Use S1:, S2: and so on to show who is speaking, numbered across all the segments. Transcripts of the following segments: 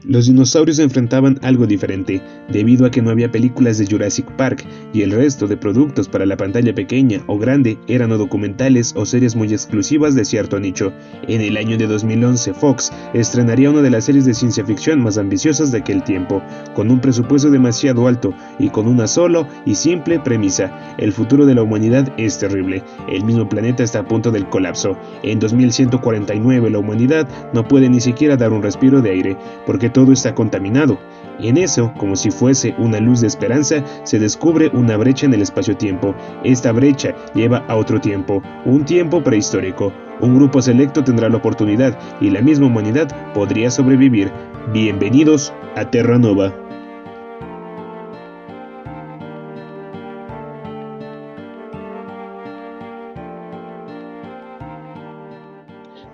S1: Los dinosaurios enfrentaban algo diferente, debido a que no había películas de Jurassic Park y el resto de productos para la pantalla pequeña o grande eran o documentales o series muy exclusivas de cierto nicho. En el año de 2011, Fox estrenaría una de las series de ciencia ficción más ambiciosas de aquel tiempo, con un presupuesto demasiado alto y con una solo y simple premisa: el futuro de la humanidad es terrible, el mismo planeta está a punto del colapso. En 2149 la humanidad no puede ni siquiera dar un respiro de aire, porque todo está contaminado. Y en eso, como si fuese una luz de esperanza, se descubre una brecha en el espacio-tiempo. Esta brecha lleva a otro tiempo, un tiempo prehistórico. Un grupo selecto tendrá la oportunidad y la misma humanidad podría sobrevivir. Bienvenidos a Terra Nova.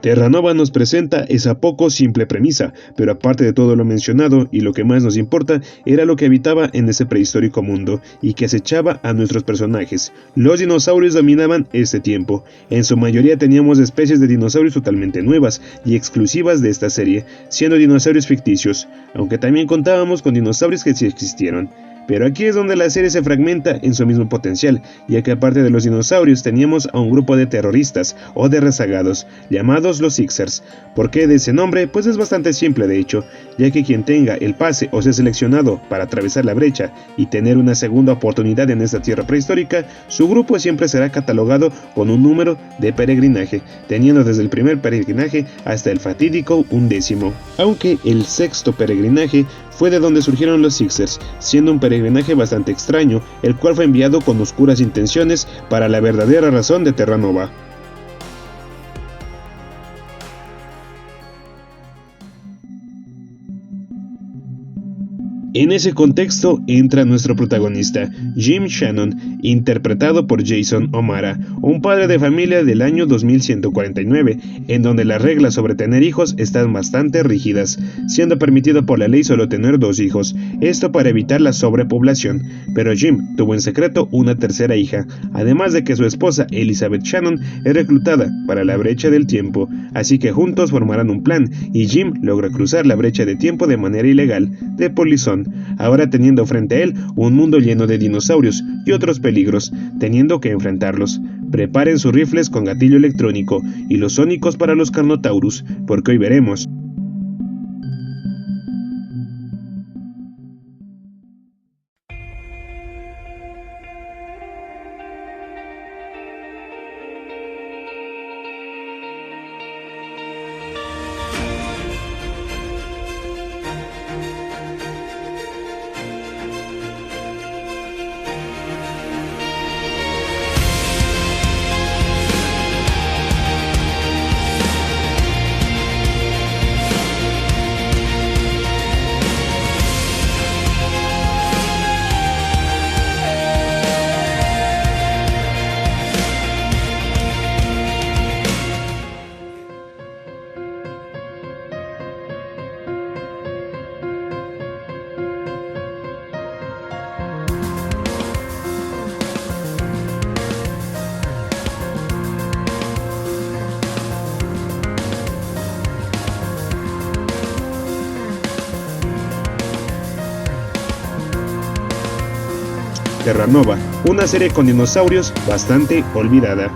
S1: Terra Nova nos presenta esa poco simple premisa, pero aparte de todo lo mencionado, y lo que más nos importa, era lo que habitaba en ese prehistórico mundo, y que acechaba a nuestros personajes. Los dinosaurios dominaban este tiempo. En su mayoría teníamos especies de dinosaurios totalmente nuevas y exclusivas de esta serie, siendo dinosaurios ficticios, aunque también contábamos con dinosaurios que sí existieron. Pero aquí es donde la serie se fragmenta en su mismo potencial, ya que aparte de los dinosaurios teníamos a un grupo de terroristas o de rezagados, llamados los Sixers. ¿Por qué de ese nombre? Pues es bastante simple de hecho, ya que quien tenga el pase o sea seleccionado para atravesar la brecha y tener una segunda oportunidad en esta tierra prehistórica, su grupo siempre será catalogado con un número de peregrinaje, teniendo desde el primer peregrinaje hasta el fatídico 10º, aunque el sexto peregrinaje fue de donde surgieron los Sixers, siendo un peregrinaje bastante extraño, el cual fue enviado con oscuras intenciones para la verdadera razón de Terra Nova. En ese contexto entra nuestro protagonista, Jim Shannon, interpretado por Jason O'Mara, un padre de familia del año 2149, en donde las reglas sobre tener hijos están bastante rígidas, siendo permitido por la ley solo tener 2 hijos, esto para evitar la sobrepoblación, pero Jim tuvo en secreto una tercera hija, además de que su esposa Elizabeth Shannon es reclutada para la brecha del tiempo, así que juntos formarán un plan y Jim logra cruzar la brecha de tiempo de manera ilegal, de polizón, ahora teniendo frente a él un mundo lleno de dinosaurios y otros peligros, teniendo que enfrentarlos. Preparen sus rifles con gatillo electrónico y los sónicos para los Carnotaurus, porque hoy veremos Terra Nova, una serie con dinosaurios bastante olvidada.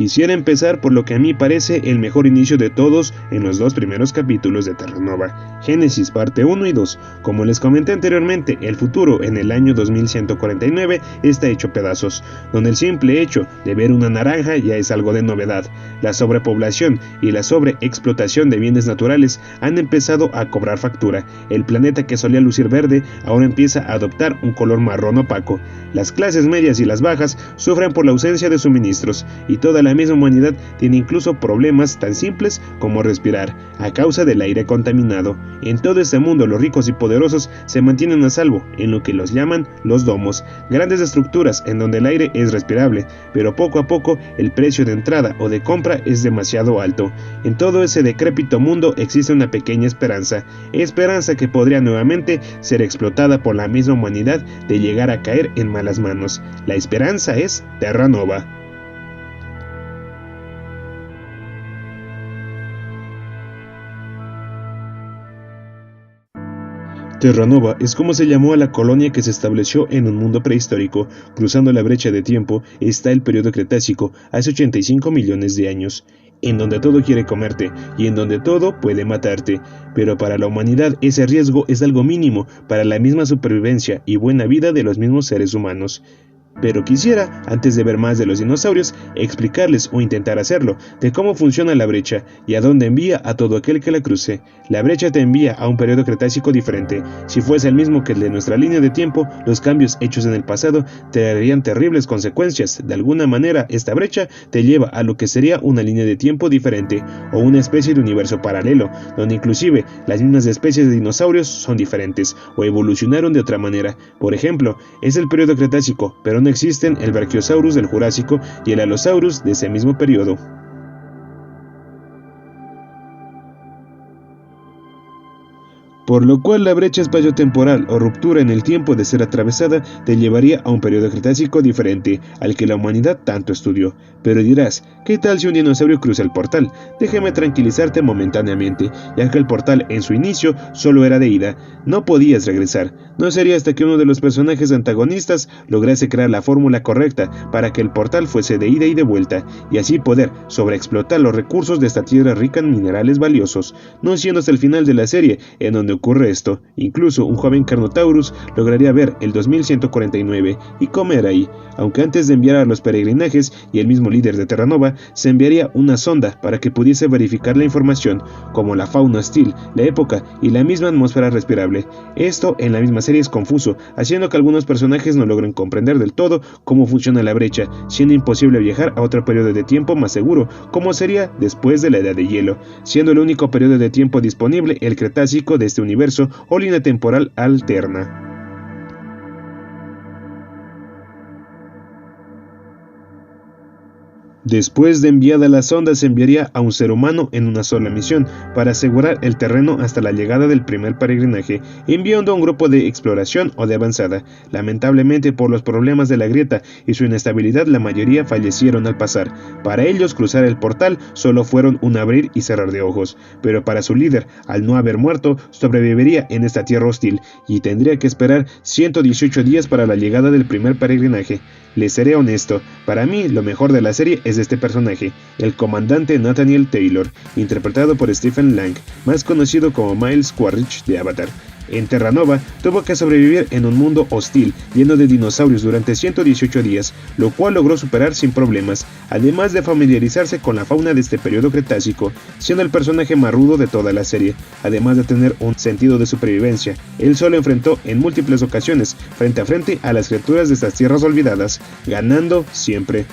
S1: Quisiera empezar por lo que a mí parece el mejor inicio de todos en los 2 primeros capítulos de Terranova, Génesis parte 1 y 2. Como les comenté anteriormente, el futuro en el año 2149 está hecho pedazos, donde el simple hecho de ver una naranja ya es algo de novedad. La sobrepoblación y la sobreexplotación de bienes naturales han empezado a cobrar factura. El planeta que solía lucir verde ahora empieza a adoptar un color marrón opaco. Las clases medias y las bajas sufren por la ausencia de suministros, y toda la misma humanidad tiene incluso problemas tan simples como respirar, a causa del aire contaminado. En todo este mundo los ricos y poderosos se mantienen a salvo en lo que los llaman los domos, grandes estructuras en donde el aire es respirable, pero poco a poco el precio de entrada o de compra es demasiado alto. En todo ese decrépito mundo existe una pequeña esperanza que podría nuevamente ser explotada por la misma humanidad de llegar a caer en malas manos. La esperanza es Terranova. Terranova es como se llamó a la colonia que se estableció en un mundo prehistórico. Cruzando la brecha de tiempo está el periodo Cretácico, hace 85 millones de años, en donde todo quiere comerte y en donde todo puede matarte. Pero para la humanidad ese riesgo es algo mínimo para la misma supervivencia y buena vida de los mismos seres humanos. Pero quisiera, antes de ver más de los dinosaurios, explicarles o intentar hacerlo, de cómo funciona la brecha y a dónde envía a todo aquel que la cruce. La brecha te envía a un periodo cretácico diferente. Si fuese el mismo que el de nuestra línea de tiempo, los cambios hechos en el pasado traerían terribles consecuencias. De alguna manera, esta brecha te lleva a lo que sería una línea de tiempo diferente, o una especie de universo paralelo, donde inclusive las mismas especies de dinosaurios son diferentes, o evolucionaron de otra manera. Por ejemplo, es el periodo cretácico, pero no existen el Brachiosaurus del Jurásico y el Allosaurus de ese mismo periodo. Por lo cual la brecha espaciotemporal o ruptura en el tiempo de ser atravesada te llevaría a un periodo cretácico diferente al que la humanidad tanto estudió. Pero dirás, ¿qué tal si un dinosaurio cruza el portal? Déjame tranquilizarte momentáneamente, ya que el portal en su inicio solo era de ida, no podías regresar. No sería hasta que uno de los personajes antagonistas lograse crear la fórmula correcta para que el portal fuese de ida y de vuelta, y así poder sobreexplotar los recursos de esta tierra rica en minerales valiosos, no siendo hasta el final de la serie en donde ocurre esto. Incluso un joven Carnotaurus lograría ver el 2149 y comer ahí, aunque antes de enviar a los peregrinajes y el mismo líder de Terranova, se enviaría una sonda para que pudiese verificar la información, como la fauna hostil, la época y la misma atmósfera respirable. Esto en la misma serie es confuso, haciendo que algunos personajes no logren comprender del todo cómo funciona la brecha, siendo imposible viajar a otro periodo de tiempo más seguro, como sería después de la Edad de Hielo, siendo el único periodo de tiempo disponible el Cretácico de este universo o línea temporal alterna. Después de enviada la sonda se enviaría a un ser humano en una sola misión para asegurar el terreno hasta la llegada del primer peregrinaje, enviando a un grupo de exploración o de avanzada. Lamentablemente por los problemas de la grieta y su inestabilidad la mayoría fallecieron al pasar. Para ellos cruzar el portal solo fueron un abrir y cerrar de ojos, pero para su líder, al no haber muerto, sobreviviría en esta tierra hostil y tendría que esperar 118 días para la llegada del primer peregrinaje. Les seré honesto, para mí lo mejor de la serie es este personaje, el comandante Nathaniel Taylor, interpretado por Stephen Lang, más conocido como Miles Quaritch de Avatar. En Terranova tuvo que sobrevivir en un mundo hostil lleno de dinosaurios durante 118 días, lo cual logró superar sin problemas, además de familiarizarse con la fauna de este periodo cretácico, siendo el personaje más rudo de toda la serie, además de tener un sentido de supervivencia. Él solo enfrentó en múltiples ocasiones frente a frente a las criaturas de estas tierras olvidadas, ganando siempre.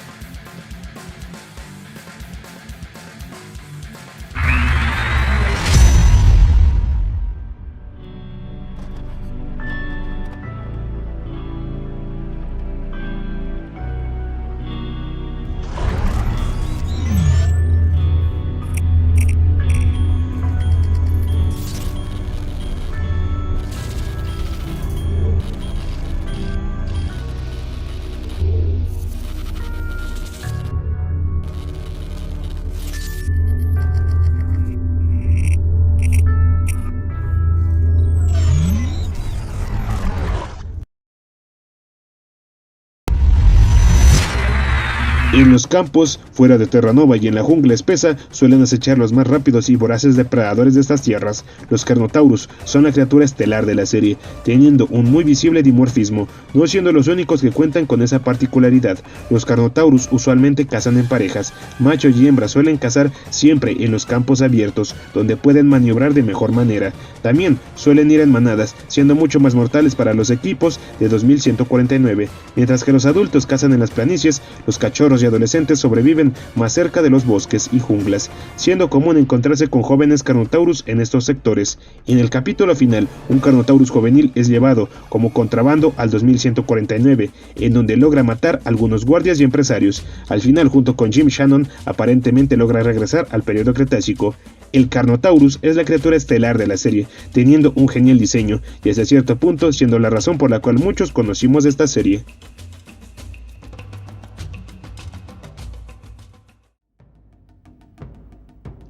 S1: En los campos, fuera de Terranova y en la jungla espesa, suelen acechar los más rápidos y voraces depredadores de estas tierras. Los Carnotaurus son la criatura estelar de la serie, teniendo un muy visible dimorfismo, no siendo los únicos que cuentan con esa particularidad. Los Carnotaurus usualmente cazan en parejas, macho y hembra suelen cazar siempre en los campos abiertos, donde pueden maniobrar de mejor manera. También suelen ir en manadas, siendo mucho más mortales para los equipos de 2149. Mientras que los adultos cazan en las planicies, los cachorros y adolescentes sobreviven más cerca de los bosques y junglas, siendo común encontrarse con jóvenes Carnotaurus en estos sectores. En el capítulo final, un Carnotaurus juvenil es llevado como contrabando al 2149, en donde logra matar a algunos guardias y empresarios. Al final, junto con Jim Shannon, aparentemente logra regresar al periodo Cretácico. El Carnotaurus es la criatura estelar de la serie, teniendo un genial diseño, y hasta cierto punto siendo la razón por la cual muchos conocimos esta serie.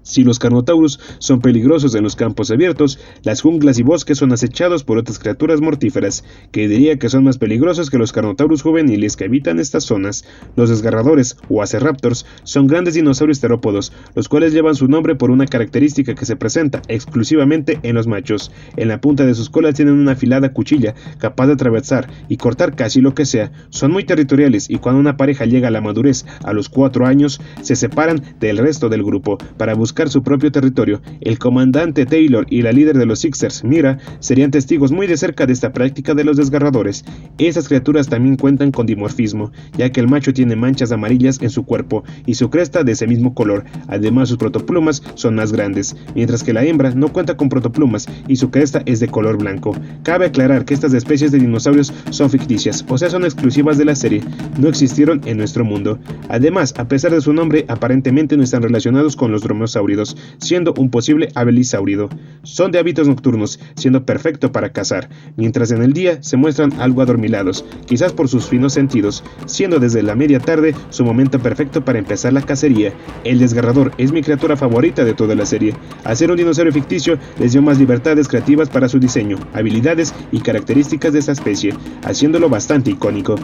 S1: Si los Carnotaurus son peligrosos en los campos abiertos, las junglas y bosques son acechados por otras criaturas mortíferas, que diría que son más peligrosos que los Carnotaurus juveniles que habitan estas zonas. Los desgarradores, o aceraptors, son grandes dinosaurios terópodos, los cuales llevan su nombre por una característica que se presenta exclusivamente en los machos. En la punta de sus colas tienen una afilada cuchilla, capaz de atravesar y cortar casi lo que sea. Son muy territoriales y cuando una pareja llega a la madurez a los 4 años, se separan del resto del grupo para buscar su propio territorio. El comandante Taylor y la líder de los Sixers, Mira, serían testigos muy de cerca de esta práctica de los desgarradores. Esas criaturas también cuentan con dimorfismo, ya que el macho tiene manchas amarillas en su cuerpo y su cresta de ese mismo color. Además, sus protoplumas son más grandes, mientras que la hembra no cuenta con protoplumas y su cresta es de color blanco. Cabe aclarar que estas especies de dinosaurios son ficticias, o sea, son exclusivas de la serie, no existieron en nuestro mundo. Además, a pesar de su nombre, aparentemente no están relacionados con los dromeosáuridos, siendo un posible abelisáurido. Son de hábitos nocturnos, siendo perfecto para cazar, mientras en el día se muestran algo adormilados, quizás por sus finos sentidos, siendo desde la media tarde su momento perfecto para empezar la cacería. El desgarrador es mi criatura favorita de toda la serie. Al ser un dinosaurio ficticio, les dio más libertades creativas para su diseño, habilidades y características de esta especie, haciéndolo bastante icónico.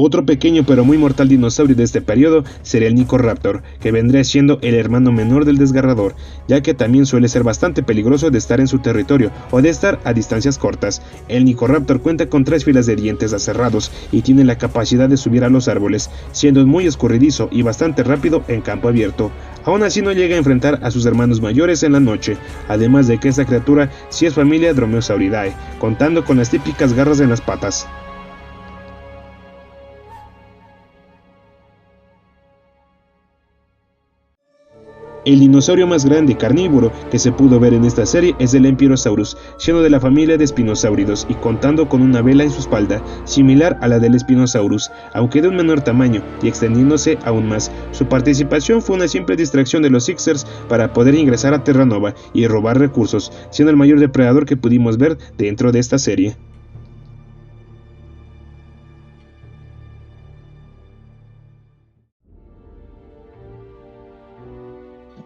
S1: Otro pequeño pero muy mortal dinosaurio de este periodo sería el Nicoraptor, que vendría siendo el hermano menor del desgarrador, ya que también suele ser bastante peligroso de estar en su territorio o de estar a distancias cortas. El Nicoraptor cuenta con 3 filas de dientes aserrados y tiene la capacidad de subir a los árboles, siendo muy escurridizo y bastante rápido en campo abierto. Aún así no llega a enfrentar a sus hermanos mayores en la noche, además de que esta criatura sí es familia Dromaeosauridae, contando con las típicas garras en las patas. El dinosaurio más grande carnívoro que se pudo ver en esta serie es el Empyrosaurus, siendo de la familia de espinosáuridos y contando con una vela en su espalda, similar a la del Spinosaurus, aunque de un menor tamaño y extendiéndose aún más. Su participación fue una simple distracción de los Sixers para poder ingresar a Terranova y robar recursos, siendo el mayor depredador que pudimos ver dentro de esta serie.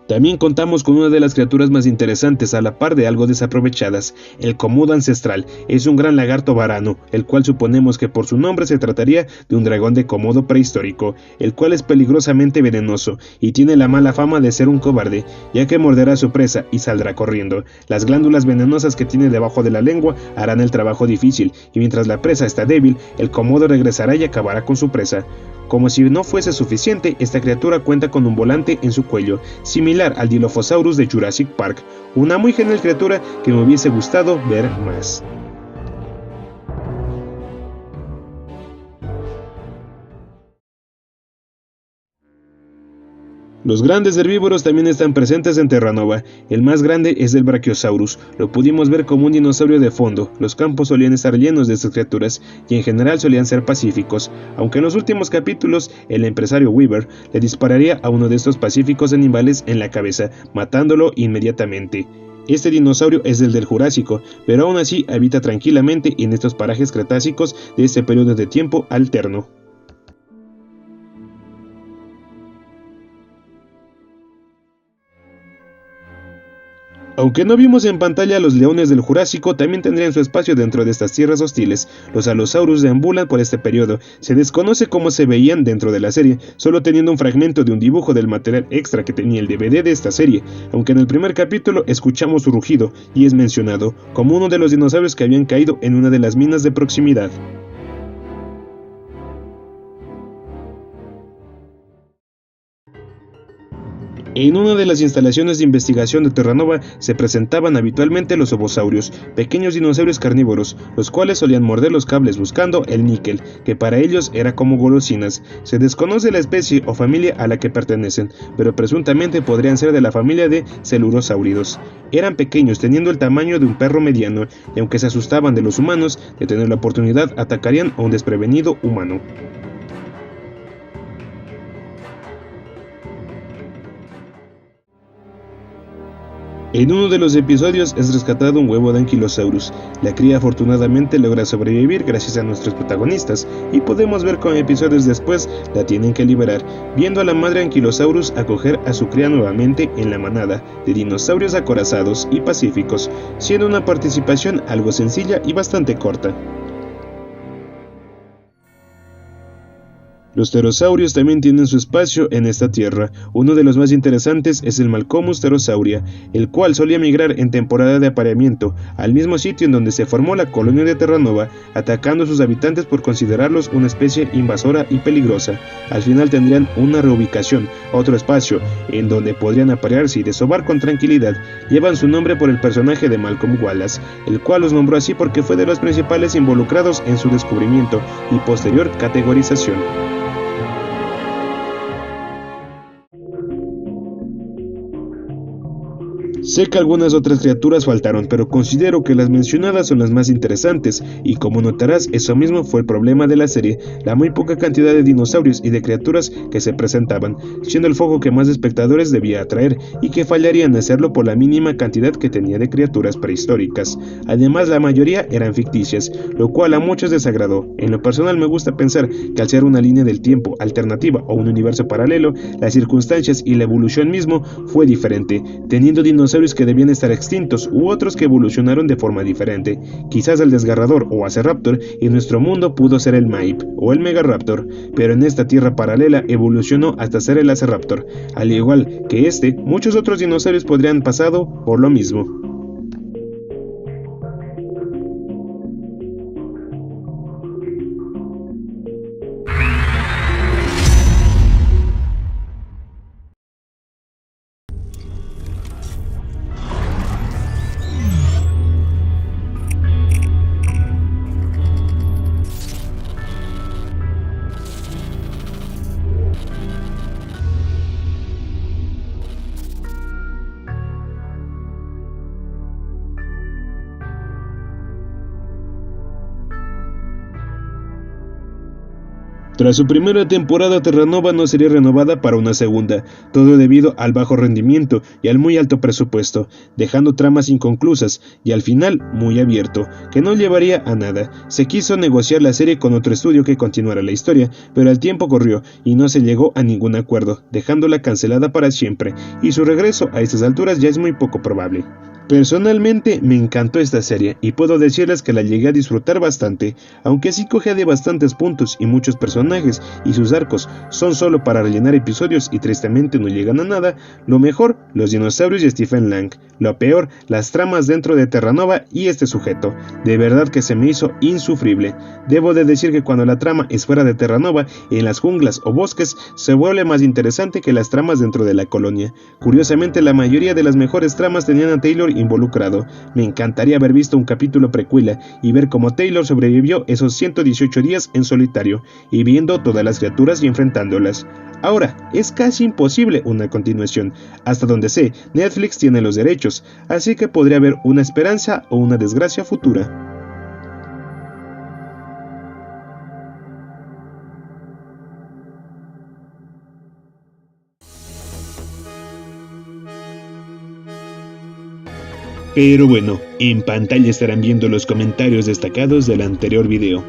S1: También contamos con una de las criaturas más interesantes a la par de algo desaprovechadas. El Komodo ancestral es un gran lagarto varano, el cual suponemos que por su nombre se trataría de un dragón de Komodo prehistórico, el cual es peligrosamente venenoso y tiene la mala fama de ser un cobarde, ya que morderá a su presa y saldrá corriendo. Las glándulas venenosas que tiene debajo de la lengua harán el trabajo difícil, y mientras la presa está débil, el Komodo regresará y acabará con su presa. Como si no fuese suficiente, esta criatura cuenta con un volante en su cuello, similar al Dilophosaurus de Jurassic Park, una muy genial criatura que me hubiese gustado ver más. Los grandes herbívoros también están presentes en Terranova. El más grande es el Brachiosaurus. Lo pudimos ver como un dinosaurio de fondo. Los campos solían estar llenos de estas criaturas y en general solían ser pacíficos, aunque en los últimos capítulos el empresario Weaver le dispararía a uno de estos pacíficos animales en la cabeza, matándolo inmediatamente. Este dinosaurio es el del Jurásico, pero aún así habita tranquilamente en estos parajes cretácicos de este periodo de tiempo alterno. Aunque no vimos en pantalla a los leones del Jurásico, también tendrían su espacio dentro de estas tierras hostiles. Los Allosaurus deambulan por este periodo. Se desconoce cómo se veían dentro de la serie, solo teniendo un fragmento de un dibujo del material extra que tenía el DVD de esta serie, aunque en el primer capítulo escuchamos su rugido y es mencionado como uno de los dinosaurios que habían caído en una de las minas de proximidad. En una de las instalaciones de investigación de Terranova se presentaban habitualmente los ovosaurios, pequeños dinosaurios carnívoros, los cuales solían morder los cables buscando el níquel, que para ellos era como golosinas. Se desconoce la especie o familia a la que pertenecen, pero presuntamente podrían ser de la familia de celurosáuridos. Eran pequeños, teniendo el tamaño de un perro mediano, y aunque se asustaban de los humanos, de tener la oportunidad atacarían a un desprevenido humano. En uno de los episodios es rescatado un huevo de Ankylosaurus. La cría afortunadamente logra sobrevivir gracias a nuestros protagonistas y podemos ver cómo episodios después la tienen que liberar, viendo a la madre Ankylosaurus acoger a su cría nuevamente en la manada de dinosaurios acorazados y pacíficos, siendo una participación algo sencilla y bastante corta. Los pterosaurios también tienen su espacio en esta tierra. Uno de los más interesantes es el Malcomus pterosauria, el cual solía migrar en temporada de apareamiento al mismo sitio en donde se formó la colonia de Terranova, atacando a sus habitantes por considerarlos una especie invasora y peligrosa. Al final tendrían una reubicación, otro espacio, en donde podrían aparearse y desovar con tranquilidad. Llevan su nombre por el personaje de Malcolm Wallace, el cual los nombró así porque fue de los principales involucrados en su descubrimiento y posterior categorización. Sé que algunas otras criaturas faltaron, pero considero que las mencionadas son las más interesantes, y como notarás, eso mismo fue el problema de la serie, la muy poca cantidad de dinosaurios y de criaturas que se presentaban, siendo el foco que más espectadores debía atraer, y que fallarían en hacerlo por la mínima cantidad que tenía de criaturas prehistóricas. Además, la mayoría eran ficticias, lo cual a muchos desagradó. En lo personal me gusta pensar que al ser una línea del tiempo alternativa o un universo paralelo, las circunstancias y la evolución mismo fue diferente, teniendo dinosaurios que debían estar extintos u otros que evolucionaron de forma diferente. Quizás el Desgarrador o Aceraptor en nuestro mundo pudo ser el Maip o el Megaraptor, pero en esta tierra paralela evolucionó hasta ser el Aceraptor. Al igual que muchos otros dinosaurios podrían pasado por lo mismo. Tras su primera temporada, Terranova no sería renovada para una segunda, todo debido al bajo rendimiento y al muy alto presupuesto, dejando tramas inconclusas y al final muy abierto, que no llevaría a nada. Se quiso negociar la serie con otro estudio que continuara la historia, pero el tiempo corrió y no se llegó a ningún acuerdo, dejándola cancelada para siempre, y su regreso a estas alturas ya es muy poco probable. Personalmente me encantó esta serie y puedo decirles que la llegué a disfrutar bastante, aunque sí cogea de bastantes puntos y muchos personajes y sus arcos son solo para rellenar episodios y tristemente no llegan a nada. Lo mejor, los dinosaurios y Stephen Lang. Lo peor, las tramas dentro de Terranova y este sujeto. De verdad que se me hizo insufrible. Debo de decir que cuando la trama es fuera de Terranova, en las junglas o bosques, se vuelve más interesante que las tramas dentro de la colonia. Curiosamente, la mayoría de las mejores tramas tenían a Taylor involucrado. Me encantaría haber visto un capítulo precuela y ver cómo Taylor sobrevivió esos 118 días en solitario y viendo todas las criaturas y enfrentándolas. Ahora, es casi imposible una continuación. Hasta donde sé, Netflix tiene los derechos, así que podría haber una esperanza o una desgracia futura. Pero bueno, en pantalla estarán viendo los comentarios destacados del anterior video.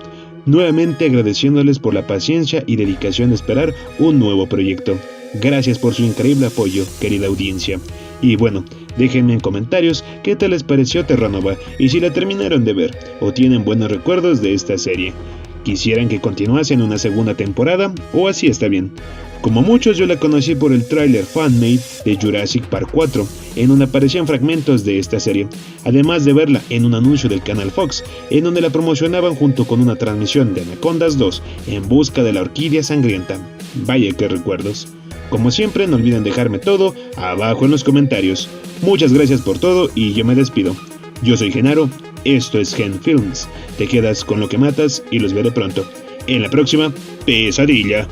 S1: Nuevamente agradeciéndoles por la paciencia y dedicación de esperar un nuevo proyecto. Gracias por su increíble apoyo, querida audiencia. Y bueno, déjenme en comentarios qué tal les pareció Terranova y si la terminaron de ver o tienen buenos recuerdos de esta serie. ¿Quisieran que continuase en una segunda temporada o así está bien? Como muchos, yo la conocí por el tráiler fanmade de Jurassic Park 4, en donde aparecían fragmentos de esta serie, además de verla en un anuncio del canal Fox, en donde la promocionaban junto con una transmisión de Anacondas 2 en busca de la orquídea sangrienta. Vaya que recuerdos. Como siempre, no olviden dejarme todo abajo en los comentarios. Muchas gracias por todo y yo me despido. Yo soy Genaro, esto es Gen Films. Te quedas con lo que matas y los veré pronto. En la próxima pesadilla.